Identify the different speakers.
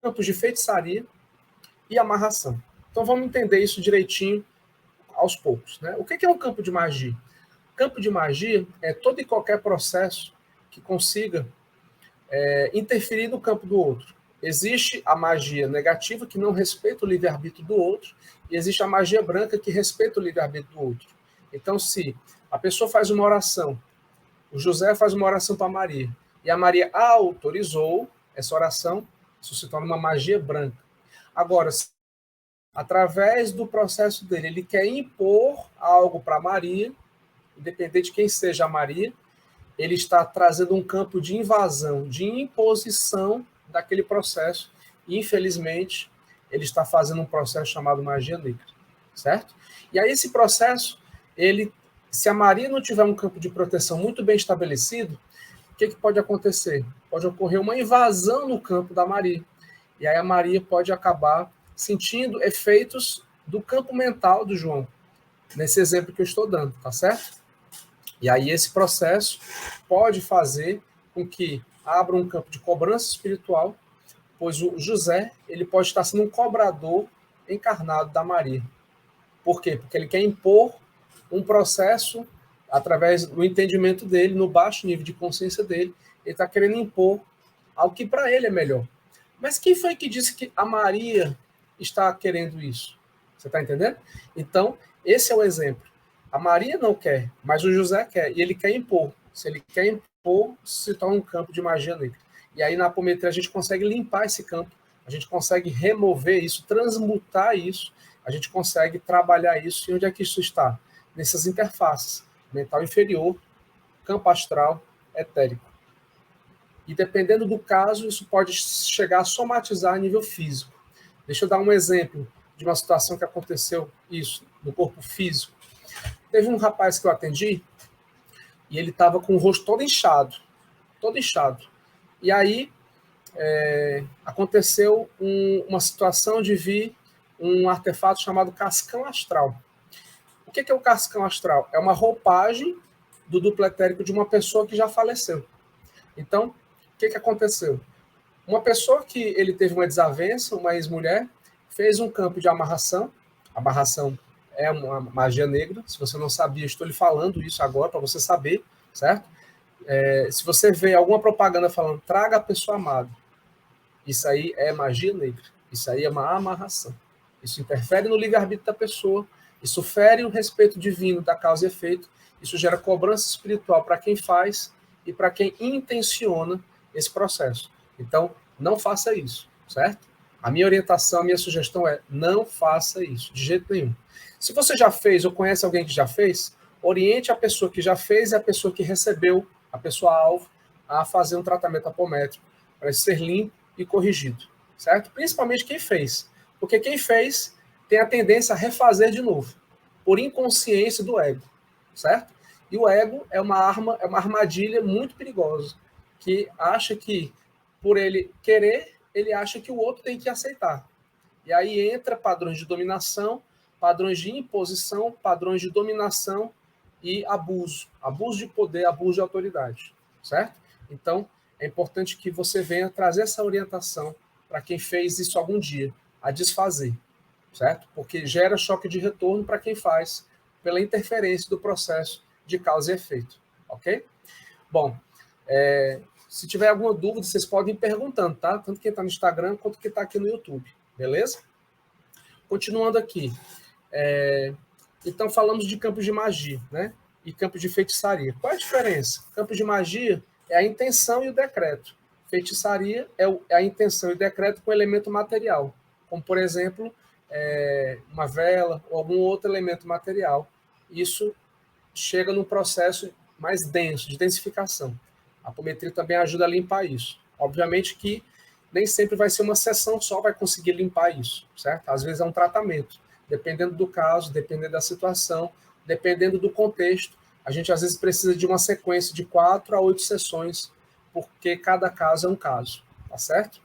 Speaker 1: campos de feitiçaria e amarração. Então vamos entender isso direitinho aos poucos, né? O que é um campo de magia? Campo de magia é todo e qualquer processo que consiga interferir no campo do outro. Existe a magia negativa, que não respeita o livre-arbítrio do outro, e existe a magia branca, que respeita o livre-arbítrio do outro. Então, se a pessoa faz uma oração, o José faz uma oração para Maria, e a Maria autorizou essa oração, isso se torna uma magia branca. Agora, se, através do processo dele, ele quer impor algo para Maria, independente de quem seja a Maria, ele está trazendo um campo de invasão, de imposição daquele processo. E, infelizmente, ele está fazendo um processo chamado magia negra, certo? E aí esse processo, se a Maria não tiver um campo de proteção muito bem estabelecido, o que pode acontecer? Pode ocorrer uma invasão no campo da Maria. E aí a Maria pode acabar sentindo efeitos do campo mental do João, nesse exemplo que eu estou dando, tá certo? E aí esse processo pode fazer com que abra um campo de cobrança espiritual, pois o José ele pode estar sendo um cobrador encarnado da Maria. Por quê? Porque ele quer impor um processo através do entendimento dele, no baixo nível de consciência dele, ele está querendo impor algo que para ele é melhor. Mas quem foi que disse que a Maria está querendo isso? Você está entendendo? Então, esse é o exemplo. A Maria não quer, mas o José quer, e ele quer impor. Se ele quer impor, se torna um campo de magia negra. E aí na apometria a gente consegue limpar esse campo, a gente consegue remover isso, transmutar isso, a gente consegue trabalhar isso. E onde é que isso está? Nessas interfaces, mental inferior, campo astral, etérico. E dependendo do caso, isso pode chegar a somatizar a nível físico. Deixa eu dar um exemplo de uma situação que aconteceu isso no corpo físico. Teve um rapaz que eu atendi e ele estava com o rosto todo inchado. E aí aconteceu uma situação de vir um artefato chamado cascão astral. O que é o cascão astral? É uma roupagem do duplo etérico de uma pessoa que já faleceu. Então, o que aconteceu? Uma pessoa que ele teve uma desavença, uma ex-mulher, fez um campo de amarração. Amarração é uma magia negra. Se você não sabia, estou lhe falando isso agora para você saber, certo? Se você vê alguma propaganda falando traga a pessoa amada, isso aí é magia negra. Isso aí é uma amarração. Isso interfere no livre-arbítrio da pessoa, isso fere o respeito divino da causa e efeito, isso gera cobrança espiritual para quem faz e para quem intenciona esse processo. Então, não faça isso, certo? A minha orientação, a minha sugestão é não faça isso, de jeito nenhum. Se você já fez ou conhece alguém que já fez, oriente a pessoa que já fez e a pessoa que recebeu, a pessoa-alvo, a fazer um tratamento apométrico para ser limpo e corrigido, certo? Principalmente quem fez, porque quem fez tem a tendência a refazer de novo, por inconsciência do ego, certo? E o ego é uma armadilha muito perigosa, que acha que, por ele querer, ele acha que o outro tem que aceitar. E aí entra padrões de dominação, padrões de imposição, padrões de dominação e abuso. Abuso de poder, abuso de autoridade, certo? Então, é importante que você venha trazer essa orientação para quem fez isso algum dia, a desfazer, certo? Porque gera choque de retorno para quem faz, pela interferência do processo de causa e efeito, ok? Bom, se tiver alguma dúvida, vocês podem ir perguntando, tá? Tanto quem está no Instagram quanto quem está aqui no YouTube, beleza? Continuando aqui. Então, falamos de campos de magia, né? E campos de feitiçaria. Qual é a diferença? Campos de magia é a intenção e o decreto. Feitiçaria é a intenção e o decreto com elemento material, como, por exemplo, uma vela ou algum outro elemento material. Isso chega num processo mais denso, de densificação. A apometria também ajuda a limpar isso. Obviamente que nem sempre vai ser uma sessão só vai conseguir limpar isso, certo? Às vezes é um tratamento. Dependendo do caso, dependendo da situação, dependendo do contexto, a gente às vezes precisa de uma sequência de 4 a 8 sessões, porque cada caso é um caso, tá certo?